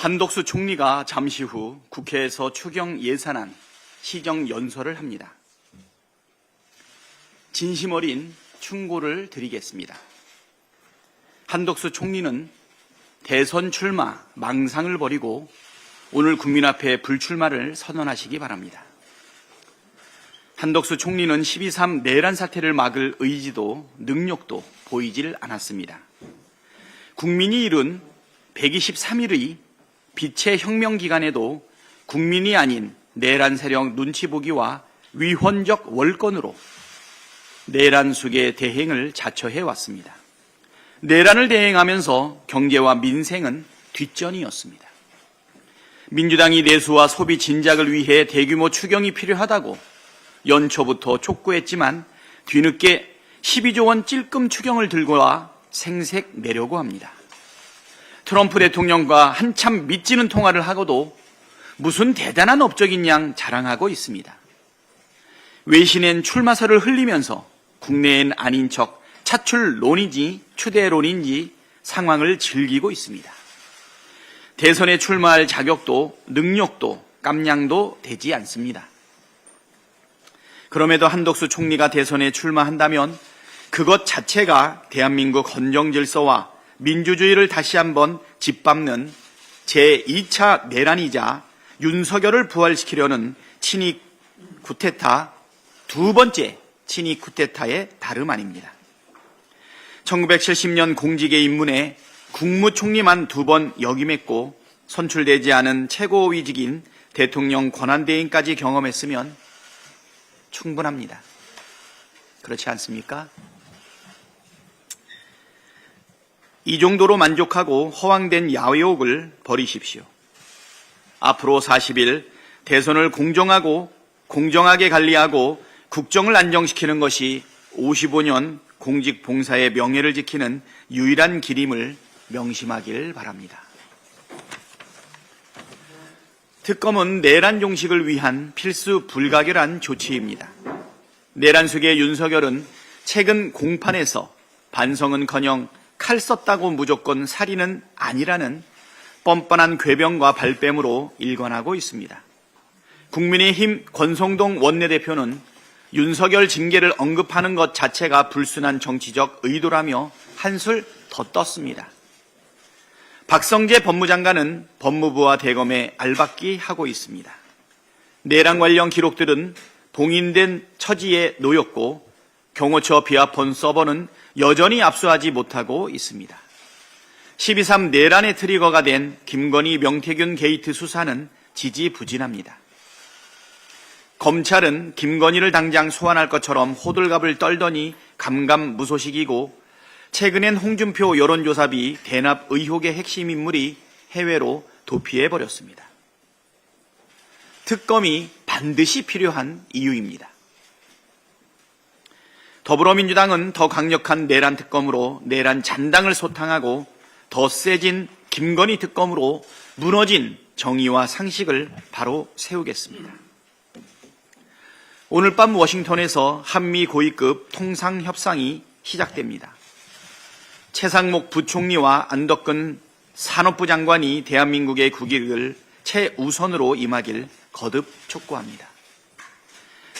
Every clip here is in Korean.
한덕수 총리가 잠시 후 국회에서 추경 예산안 시정 연설을 합니다. 진심 어린 충고를 드리겠습니다. 한덕수 총리는 대선 출마 망상을 버리고 오늘 국민 앞에 불출마를 선언하시기 바랍니다. 한덕수 총리는 12.3 내란 사태를 막을 의지도 능력도 보이질 않았습니다. 국민이 이룬 123일의 빛의 혁명 기간에도 국민이 아닌 내란 세력 눈치 보기와 위헌적 월권으로 내란 속의 대행을 자처해 왔습니다. 내란을 대행하면서 경제와 민생은 뒷전이었습니다. 민주당이 내수와 소비 진작을 위해 대규모 추경이 필요하다고 연초부터 촉구했지만 뒤늦게 12조 원 찔끔 추경을 들고 와 생색 내려고 합니다. 트럼프 대통령과 한참 믿지는 통화를 하고도 무슨 대단한 업적인 양 자랑하고 있습니다. 외신엔 출마설을 흘리면서 국내엔 아닌 척 차출론인지 추대론인지 상황을 즐기고 있습니다. 대선에 출마할 자격도 능력도 깜냥도 되지 않습니다. 그럼에도 한덕수 총리가 대선에 출마한다면 그것 자체가 대한민국 헌정질서와 민주주의를 다시 한번 짓밟는 제2차 내란이자 윤석열을 부활시키려는 친이 쿠데타 두 번째 친이 쿠데타의 다름 아닙니다. 1970년 공직에 입문해 국무총리만 2번 역임했고 선출되지 않은 최고위직인 대통령 권한대행까지 경험했으면 충분합니다. 그렇지 않습니까? 이 정도로 만족하고 허황된 야욕을 버리십시오. 앞으로 40일 대선을 공정하게 관리하고 국정을 안정시키는 것이 55년 공직 봉사의 명예를 지키는 유일한 길임을 명심하길 바랍니다. 특검은 내란 종식을 위한 필수 불가결한 조치입니다. 내란 속의 윤석열은 최근 공판에서 반성은커녕 칼 썼다고 무조건 살인은 아니라는 뻔뻔한 궤변과 발뺌으로 일관하고 있습니다. 국민의힘 권성동 원내대표는 윤석열 징계를 언급하는 것 자체가 불순한 정치적 의도라며 한술 더 떴습니다. 박성재 법무장관은 법무부와 대검에 알박기 하고 있습니다. 내란 관련 기록들은 봉인된 처지에 놓였고 경호처 비아폰 서버는 여전히 압수하지 못하고 있습니다. 12.3 내란의 트리거가 된 김건희 명태균 게이트 수사는 지지부진합니다. 검찰은 김건희를 당장 소환할 것처럼 호들갑을 떨더니 감감무소식이고 최근엔 홍준표 여론조사비 대납 의혹의 핵심 인물이 해외로 도피해버렸습니다. 특검이 반드시 필요한 이유입니다. 더불어민주당은 더 강력한 내란 특검으로 내란 잔당을 소탕하고 더 세진 김건희 특검으로 무너진 정의와 상식을 바로 세우겠습니다. 오늘 밤 워싱턴에서 한미 고위급 통상협상이 시작됩니다. 최상목 부총리와 안덕근 산업부 장관이 대한민국의 국익을 최우선으로 임하길 거듭 촉구합니다.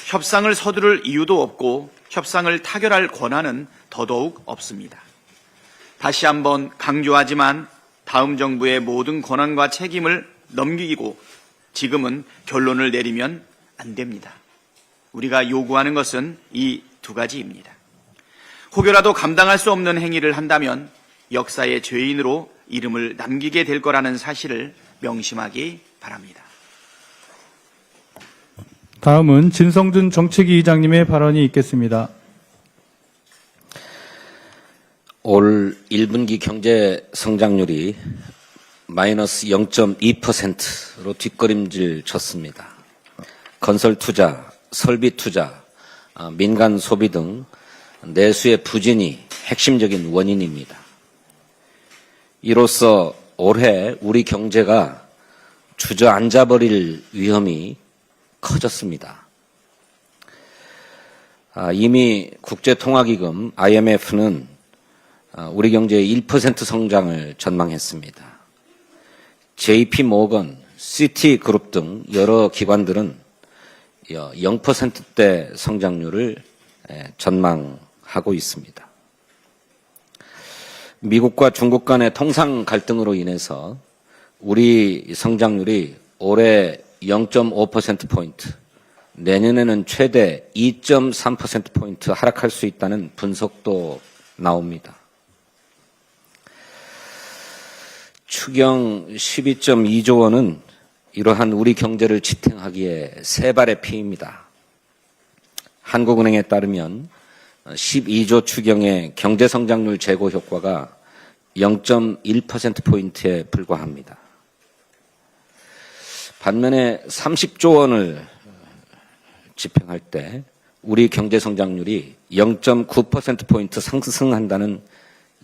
협상을 서두를 이유도 없고 협상을 타결할 권한은 더더욱 없습니다. 다시 한번 강조하지만 다음 정부의 모든 권한과 책임을 넘기고 지금은 결론을 내리면 안 됩니다. 우리가 요구하는 것은 이 두 가지입니다. 혹여라도 감당할 수 없는 행위를 한다면 역사의 죄인으로 이름을 남기게 될 거라는 사실을 명심하기 바랍니다. 다음은 진성준 정책위 의장님의 발언이 있겠습니다. 올 1분기 경제 성장률이 마이너스 0.2%로 뒷걸음질 쳤습니다. 건설 투자, 설비 투자, 민간 소비 등 내수의 부진이 핵심적인 원인입니다. 이로써 올해 우리 경제가 주저앉아버릴 위험이 커졌습니다. 이미 국제통화기금 IMF는 우리 경제의 1% 성장을 전망했습니다. JP 모건, 시티그룹 등 여러 기관들은 0%대 성장률을 전망하고 있습니다. 미국과 중국 간의 통상 갈등으로 인해서 우리 성장률이 올해 0.5%포인트, 내년에는 최대 2.3%포인트 하락할 수 있다는 분석도 나옵니다. 추경 12.2조 원은 이러한 우리 경제를 지탱하기에 세 발의 피입니다. 한국은행에 따르면 12조 추경의 경제성장률 제고 효과가 0.1%포인트에 불과합니다. 반면에 30조 원을 집행할 때 우리 경제성장률이 0.9%포인트 상승한다는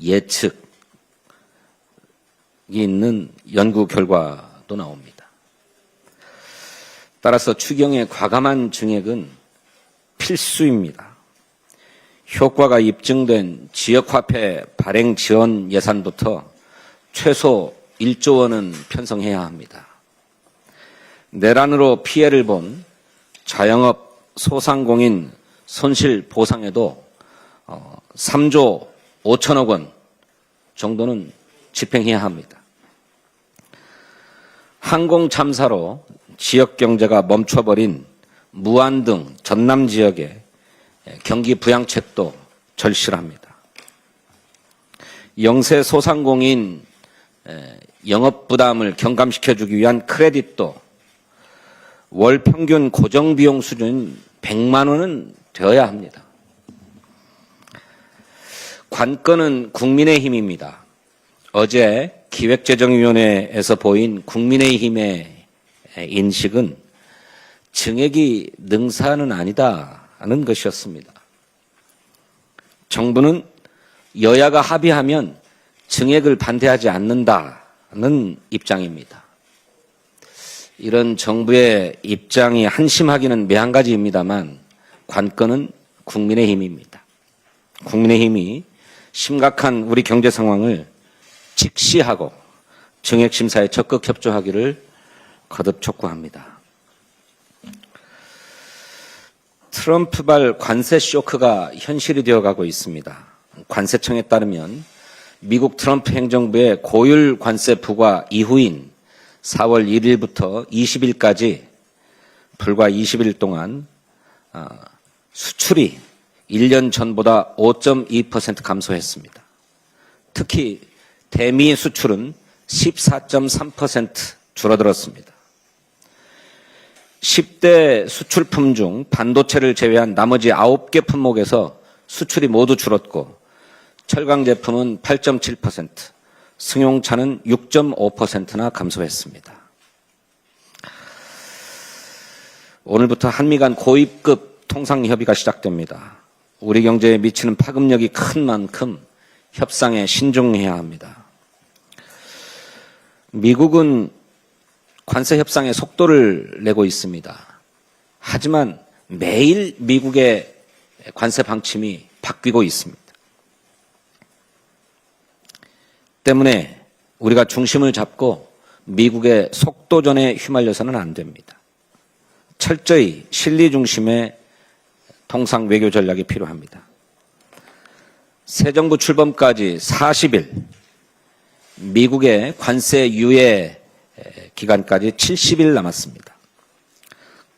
예측이 있는 연구 결과도 나옵니다. 따라서 추경의 과감한 증액은 필수입니다. 효과가 입증된 지역화폐 발행 지원 예산부터 최소 1조 원은 편성해야 합니다. 내란으로 피해를 본 자영업 소상공인 손실 보상에도 3조 5천억 원 정도는 집행해야 합니다. 항공 참사로 지역 경제가 멈춰버린 무안 등 전남 지역에 경기 부양책도 절실합니다. 영세 소상공인 영업 부담을 경감시켜주기 위한 크레딧도 월 평균 고정비용 수준 100만 원은 되어야 합니다. 관건은 국민의힘입니다. 어제 기획재정위원회에서 보인 국민의힘의 인식은 증액이 능사는 아니다는 것이었습니다. 정부는 여야가 합의하면 증액을 반대하지 않는다는 입장입니다. 이런 정부의 입장이 한심하기는 매한가지입니다만 관건은 국민의힘입니다. 국민의힘이 심각한 우리 경제 상황을 직시하고 증액 심사에 적극 협조하기를 거듭 촉구합니다. 트럼프발 관세 쇼크가 현실이 되어가고 있습니다. 관세청에 따르면 미국 트럼프 행정부의 고율 관세 부과 이후인 4월 1일부터 20일까지 불과 20일 동안 수출이 1년 전보다 5.2% 감소했습니다. 특히 대미 수출은 14.3% 줄어들었습니다. 10대 수출품 중 반도체를 제외한 나머지 9개 품목에서 수출이 모두 줄었고 철강 제품은 8.7%, 승용차는 6.5%나 감소했습니다. 오늘부터 한미 간 고위급 통상협의가 시작됩니다. 우리 경제에 미치는 파급력이 큰 만큼 협상에 신중해야 합니다. 미국은 관세 협상에 속도를 내고 있습니다. 하지만 매일 미국의 관세 방침이 바뀌고 있습니다. 때문에 우리가 중심을 잡고 미국의 속도전에 휘말려서는 안 됩니다. 철저히 실리 중심의 통상 외교 전략이 필요합니다. 새 정부 출범까지 40일, 미국의 관세 유예 기간까지 70일 남았습니다.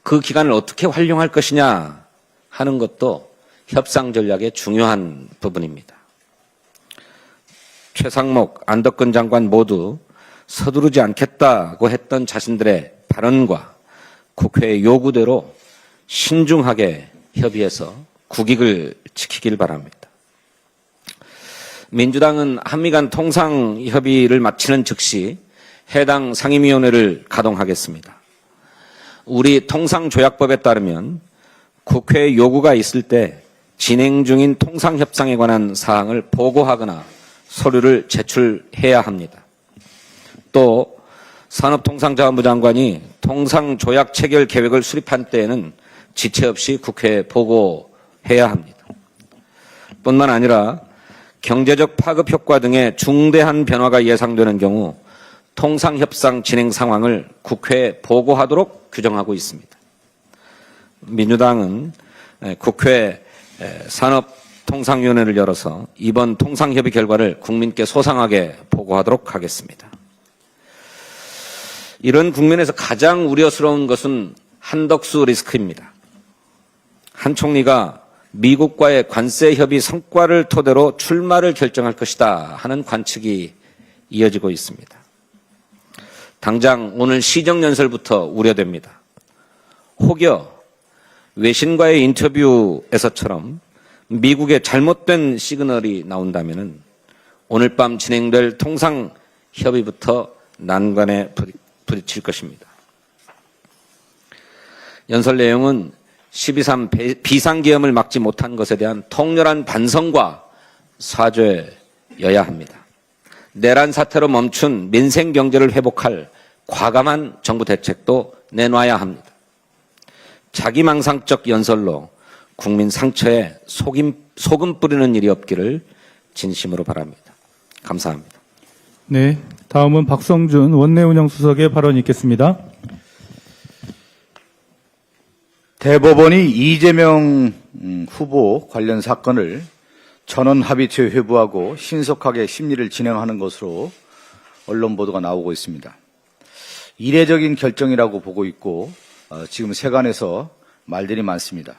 그 기간을 어떻게 활용할 것이냐 하는 것도 협상 전략의 중요한 부분입니다. 최상목, 안덕근 장관 모두 서두르지 않겠다고 했던 자신들의 발언과 국회의 요구대로 신중하게 협의해서 국익을 지키길 바랍니다. 민주당은 한미 간 통상협의를 마치는 즉시 해당 상임위원회를 가동하겠습니다. 우리 통상조약법에 따르면 국회의 요구가 있을 때 진행 중인 통상협상에 관한 사항을 보고하거나 서류를 제출해야 합니다. 또 산업통상자원부 장관이 통상조약 체결 계획을 수립한 때에는 지체 없이 국회에 보고해야 합니다. 뿐만 아니라 경제적 파급 효과 등의 중대한 변화가 예상되는 경우 통상협상 진행 상황을 국회에 보고하도록 규정하고 있습니다. 민주당은 국회 산업통상위원회를 열어서 이번 통상협의 결과를 국민께 소상하게 보고하도록 하겠습니다. 이런 국면에서 가장 우려스러운 것은 한덕수 리스크입니다. 한 총리가 미국과의 관세 협의 성과를 토대로 출마를 결정할 것이다 하는 관측이 이어지고 있습니다. 당장 오늘 시정연설부터 우려됩니다. 혹여 외신과의 인터뷰에서처럼 미국의 잘못된 시그널이 나온다면 오늘 밤 진행될 통상협의부터 난관에 부딪힐 것입니다. 연설 내용은 12.3 비상계엄을 막지 못한 것에 대한 통렬한 반성과 사죄여야 합니다. 내란 사태로 멈춘 민생 경제를 회복할 과감한 정부 대책도 내놔야 합니다. 자기망상적 연설로 국민 상처에 소금 뿌리는 일이 없기를 진심으로 바랍니다. 감사합니다. 네, 다음은 박성준 원내운영수석의 발언이 있겠습니다. 대법원이 이재명 후보 관련 사건을 전원합의체 회부하고 신속하게 심리를 진행하는 것으로 언론 보도가 나오고 있습니다. 이례적인 결정이라고 보고 있고 지금 세간에서 말들이 많습니다.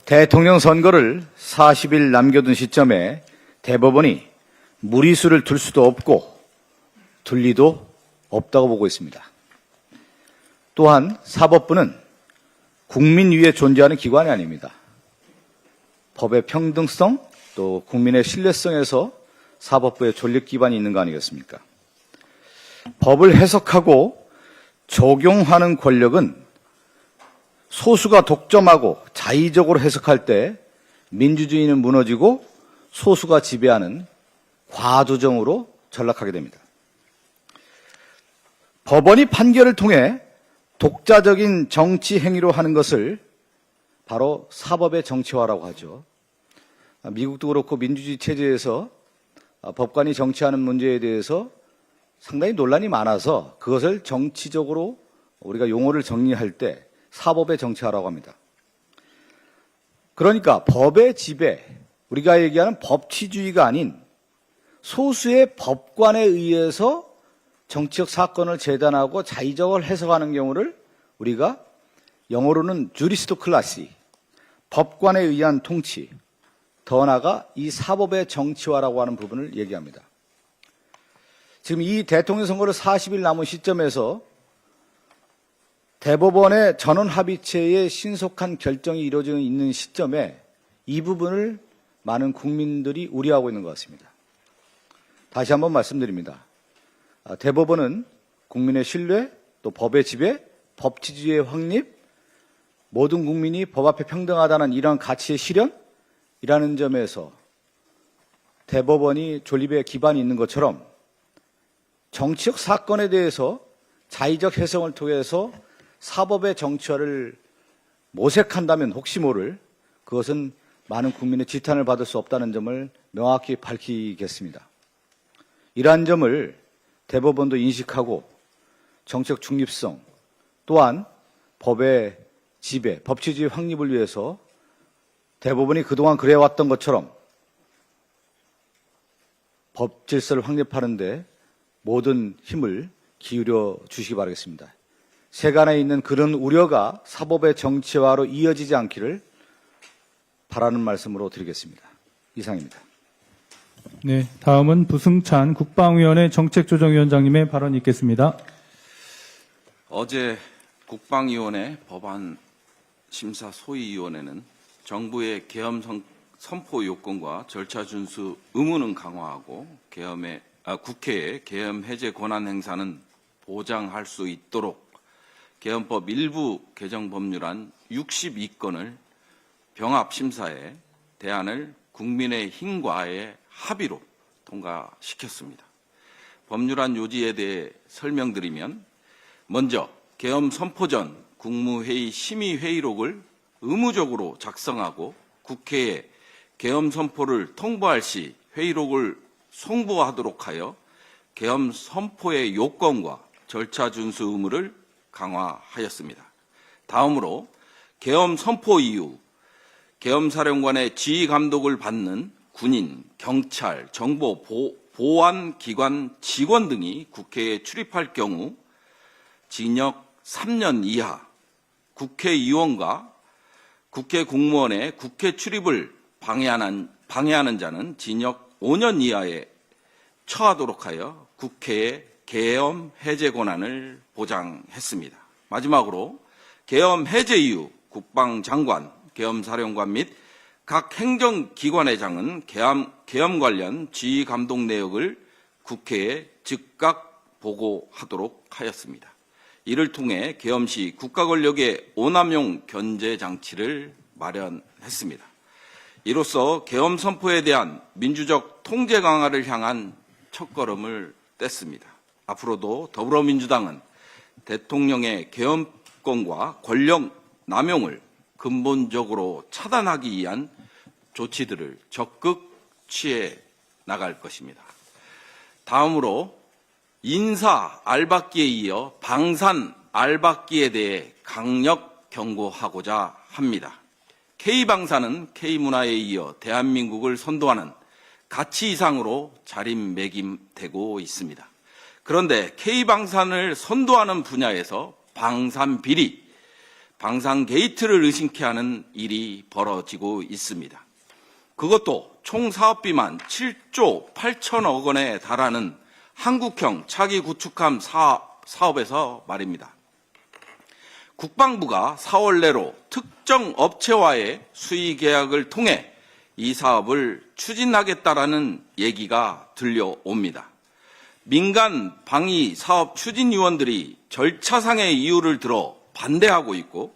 대통령 선거를 40일 남겨둔 시점에 대법원이 무리수를 둘 수도 없고 둘 리도 없다고 보고 있습니다. 또한 사법부는 국민 위에 존재하는 기관이 아닙니다. 법의 평등성 또 국민의 신뢰성에서 사법부의 존립 기반이 있는 거 아니겠습니까? 법을 해석하고 적용하는 권력은 소수가 독점하고 자의적으로 해석할 때 민주주의는 무너지고 소수가 지배하는 과도정으로 전락하게 됩니다. 법원이 판결을 통해 독자적인 정치 행위로 하는 것을 바로 사법의 정치화라고 하죠. 미국도 그렇고 민주주의 체제에서 법관이 정치하는 문제에 대해서 상당히 논란이 많아서 그것을 정치적으로 우리가 용어를 정리할 때 사법의 정치화라고 합니다. 그러니까 법의 지배, 우리가 얘기하는 법치주의가 아닌 소수의 법관에 의해서 정치적 사건을 재단하고 자의적으로 해석하는 경우를 우리가 영어로는 주리스토클라시, 법관에 의한 통치, 더 나아가 이 사법의 정치화라고 하는 부분을 얘기합니다. 지금 이 대통령 선거를 40일 남은 시점에서 대법원의 전원합의체의 신속한 결정이 이루어지고 있는 시점에 이 부분을 많은 국민들이 우려하고 있는 것 같습니다. 다시 한번 말씀드립니다. 대법원은 국민의 신뢰, 또 법의 지배, 법치주의의 확립, 모든 국민이 법 앞에 평등하다는 이런 가치의 실현이라는 점에서 대법원이 존립의 기반이 있는 것처럼 정치적 사건에 대해서 자의적 해석을 통해서 사법의 정치화를 모색한다면 혹시 모를 그것은 많은 국민의 지탄을 받을 수 없다는 점을 명확히 밝히겠습니다. 이러한 점을 대법원도 인식하고 정책 중립성 또한 법의 지배, 법치주의 확립을 위해서 대법원이 그동안 그래왔던 것처럼 법 질서를 확립하는 데 모든 힘을 기울여 주시기 바라겠습니다. 세간에 있는 그런 우려가 사법의 정치화로 이어지지 않기를 바라는 말씀으로 드리겠습니다. 이상입니다. 네, 다음은 부승찬 국방위원회 정책조정위원장님의 발언이 있겠습니다. 어제 국방위원회 법안심사소위위원회는 정부의 계엄 선포 요건과 절차 준수 의무는 강화하고 국회의 계엄 해제 권한 행사는 보장할 수 있도록 계엄법 일부 개정 법률안 62건을 병합심사에 대안을 국민의힘과의 합의로 통과시켰습니다. 법률안 요지에 대해 설명드리면 먼저 계엄 선포 전 국무회의 심의회의록을 의무적으로 작성하고 국회에 계엄 선포를 통보할 시 회의록을 송부하도록 하여 계엄 선포의 요건과 절차 준수 의무를 강화하였습니다. 다음으로 계엄 선포 이후 계엄사령관의 지휘 감독을 받는 군인, 경찰, 정보, 보안기관 직원 등이 국회에 출입할 경우 징역 3년 이하, 국회의원과 국회 공무원의 국회 출입을 방해하는 자는 징역 5년 이하에 처하도록 하여 국회의 계엄 해제 권한을 보장했습니다. 마지막으로 계엄 해제 이후 국방장관, 계엄사령관 및 각 행정기관의장은 계엄 관련 지휘 감독 내역을 국회에 즉각 보고하도록 하였습니다. 이를 통해 계엄 시 국가 권력의 오남용 견제 장치를 마련했습니다. 이로써 계엄 선포에 대한 민주적 통제 강화를 향한 첫걸음을 뗐습니다. 앞으로도 더불어민주당은 대통령의 계엄권과 권력 남용을 근본적으로 차단하기 위한 조치들을 적극 취해 나갈 것입니다. 다음으로 인사 알박기에 이어 방산 알박기에 대해 강력 경고하고자 합니다. K방산은 K문화에 이어 대한민국을 선도하는 가치 이상으로 자리매김되고 있습니다. 그런데 K방산을 선도하는 분야에서 방산 비리, 방산 게이트를 의심케 하는 일이 벌어지고 있습니다. 그것도 총 사업비만 7조 8천억 원에 달하는 한국형 차기 구축함 사업에서 말입니다. 국방부가 4월 내로 특정 업체와의 수의 계약을 통해 이 사업을 추진하겠다라는 얘기가 들려옵니다. 민간 방위 사업 추진위원들이 절차상의 이유를 들어 반대하고 있고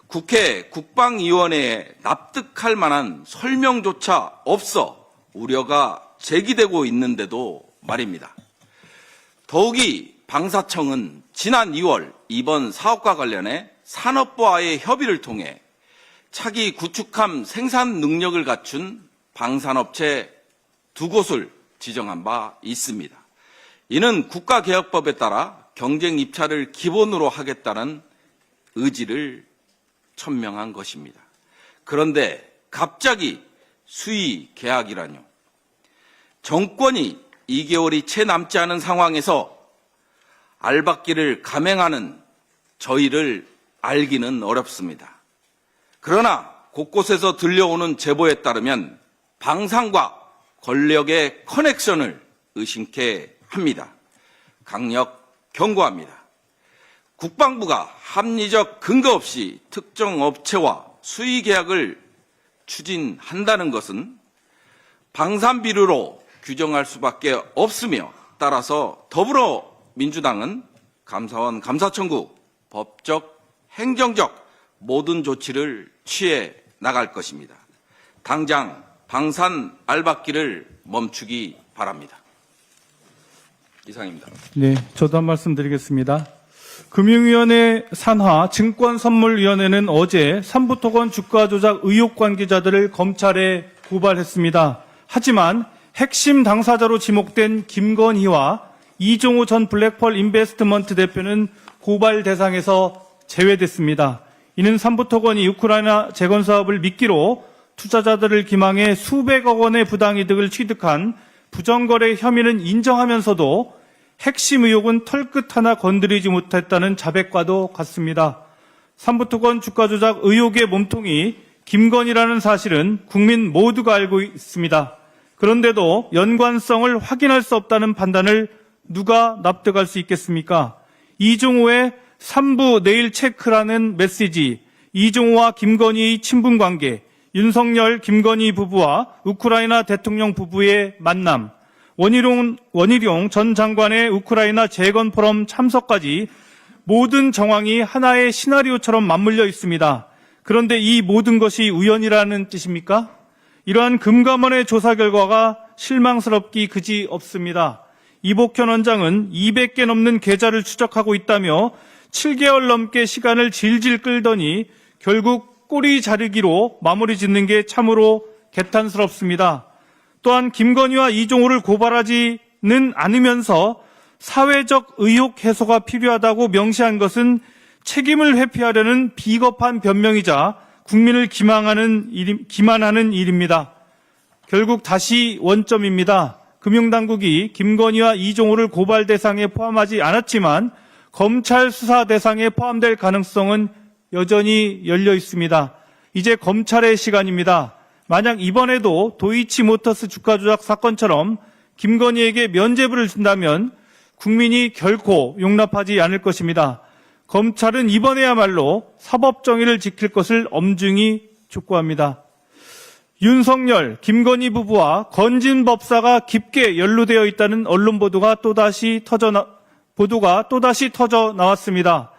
국회 국방위원회에 납득할 만한 설명조차 없어 우려가 제기되고 있는데도 말입니다. 더욱이 방사청은 지난 2월 이번 사업과 관련해 산업부와의 협의를 통해 차기 구축함 생산 능력을 갖춘 방산업체 2곳을 지정한 바 있습니다. 이는 국가개혁법에 따라 경쟁 입찰을 기본으로 하겠다는 의지를 천명한 것입니다. 그런데 갑자기 수의 계약이라뇨. 정권이 2개월이 채 남지 않은 상황에서 알박기를 감행하는 저희를 알기는 어렵습니다. 그러나 곳곳에서 들려오는 제보에 따르면 방산과 권력의 커넥션을 의심케 합니다. 강력 경고합니다. 국방부가 합리적 근거 없이 특정 업체와 수의 계약을 추진한다는 것은 방산 비리로 규정할 수밖에 없으며 따라서 더불어민주당은 감사원 감사청구 법적, 행정적 모든 조치를 취해 나갈 것입니다. 당장 방산 알박기를 멈추기 바랍니다. 이상입니다. 네, 저도 한 말씀 드리겠습니다. 금융위원회 산하 증권선물위원회는 어제 삼부토건 주가 조작 의혹 관계자들을 검찰에 고발했습니다. 하지만 핵심 당사자로 지목된 김건희와 이종우 전 블랙펄 인베스트먼트 대표는 고발 대상에서 제외됐습니다. 이는 삼부토건이 우크라이나 재건 사업을 미끼로 투자자들을 기망해 수백억 원의 부당이득을 취득한 부정거래 혐의는 인정하면서도 핵심 의혹은 털끝 하나 건드리지 못했다는 자백과도 같습니다. 삼부토건 주가 조작 의혹의 몸통이 김건희라는 사실은 국민 모두가 알고 있습니다. 그런데도 연관성을 확인할 수 없다는 판단을 누가 납득할 수 있겠습니까? 이종호의 3부 내일 체크라는 메시지, 이종호와 김건희의 친분관계, 윤석열, 김건희 부부와 우크라이나 대통령 부부의 만남, 원희룡 전 장관의 우크라이나 재건 포럼 참석까지 모든 정황이 하나의 시나리오처럼 맞물려 있습니다. 그런데 이 모든 것이 우연이라는 뜻입니까? 이러한 금감원의 조사 결과가 실망스럽기 그지 없습니다. 이복현 원장은 200개 넘는 계좌를 추적하고 있다며 7개월 넘게 시간을 질질 끌더니 결국 꼬리 자르기로 마무리 짓는 게 참으로 개탄스럽습니다. 또한 김건희와 이종호를 고발하지 않으면서 사회적 의혹 해소가 필요하다고 명시한 것은 책임을 회피하려는 비겁한 변명이자 국민을 기만하는 일입니다. 결국 다시 원점입니다. 금융당국이 김건희와 이종호를 고발 대상에 포함하지 않았지만 검찰 수사 대상에 포함될 가능성은 여전히 열려 있습니다. 이제 검찰의 시간입니다. 만약 이번에도 도이치모터스 주가 조작 사건처럼 김건희에게 면죄부를 준다면 국민이 결코 용납하지 않을 것입니다. 검찰은 이번에야말로 사법정의를 지킬 것을 엄중히 촉구합니다. 윤석열, 김건희 부부와 건진 법사가 깊게 연루되어 있다는 언론 보도가 또다시 터져 나왔습니다.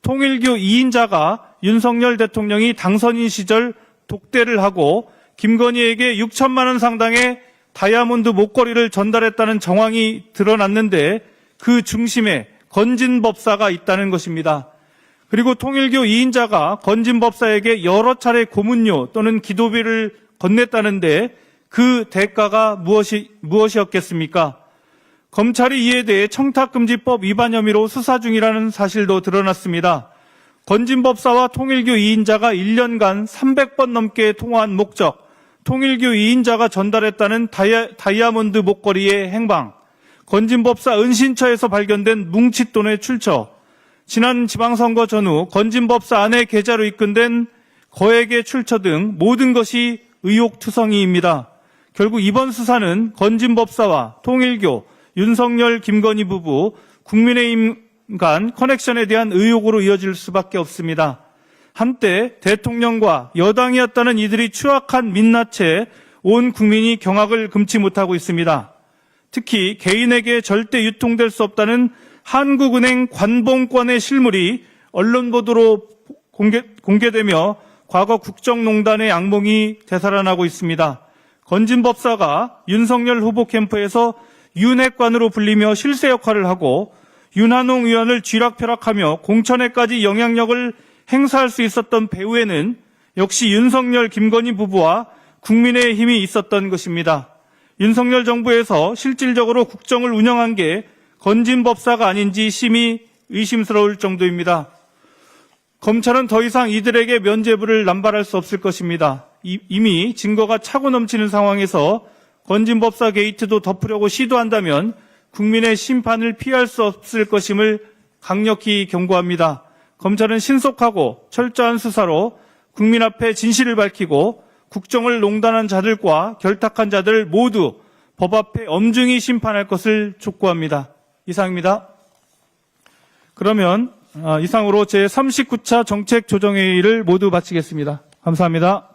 통일교 2인자가 윤석열 대통령이 당선인 시절 독대를 하고 김건희에게 6천만 원 상당의 다이아몬드 목걸이를 전달했다는 정황이 드러났는데 그 중심에 건진 법사가 있다는 것입니다. 그리고 통일교 2인자가 건진 법사에게 여러 차례 고문료 또는 기도비를 건넸다는데 그 대가가 무엇이었겠습니까? 검찰이 이에 대해 청탁금지법 위반 혐의로 수사 중이라는 사실도 드러났습니다. 건진 법사와 통일교 2인자가 1년간 300번 넘게 통화한 목적, 통일교 2인자가 전달했다는 다이아몬드 목걸이의 행방, 건진 법사 은신처에서 발견된 뭉칫돈의 출처, 지난 지방선거 전후 건진 법사 아내 계좌로 입금된 거액의 출처 등 모든 것이 의혹투성이입니다. 결국 이번 수사는 건진 법사와 통일교, 윤석열, 김건희 부부, 국민의힘 간 커넥션에 대한 의혹으로 이어질 수밖에 없습니다. 한때 대통령과 여당이었다는 이들이 추악한 민낯에 온 국민이 경악을 금치 못하고 있습니다. 특히 개인에게 절대 유통될 수 없다는 한국은행 관봉권의 실물이 언론 보도로 공개되며 과거 국정농단의 악몽이 되살아나고 있습니다. 건진 법사가 윤석열 후보 캠프에서 윤핵관으로 불리며 실세 역할을 하고 윤한홍 의원을 쥐락펴락하며 공천에까지 영향력을 행사할 수 있었던 배후에는 역시 윤석열, 김건희 부부와 국민의힘이 있었던 것입니다. 윤석열 정부에서 실질적으로 국정을 운영한 게 건진 법사가 아닌지 심히 의심스러울 정도입니다. 검찰은 더 이상 이들에게 면죄부를 남발할 수 없을 것입니다. 이미 증거가 차고 넘치는 상황에서 건진 법사 게이트도 덮으려고 시도한다면 국민의 심판을 피할 수 없을 것임을 강력히 경고합니다. 검찰은 신속하고 철저한 수사로 국민 앞에 진실을 밝히고 국정을 농단한 자들과 결탁한 자들 모두 법 앞에 엄중히 심판할 것을 촉구합니다. 이상입니다. 그러면 이상으로 제39차 정책조정회의를 모두 마치겠습니다. 감사합니다.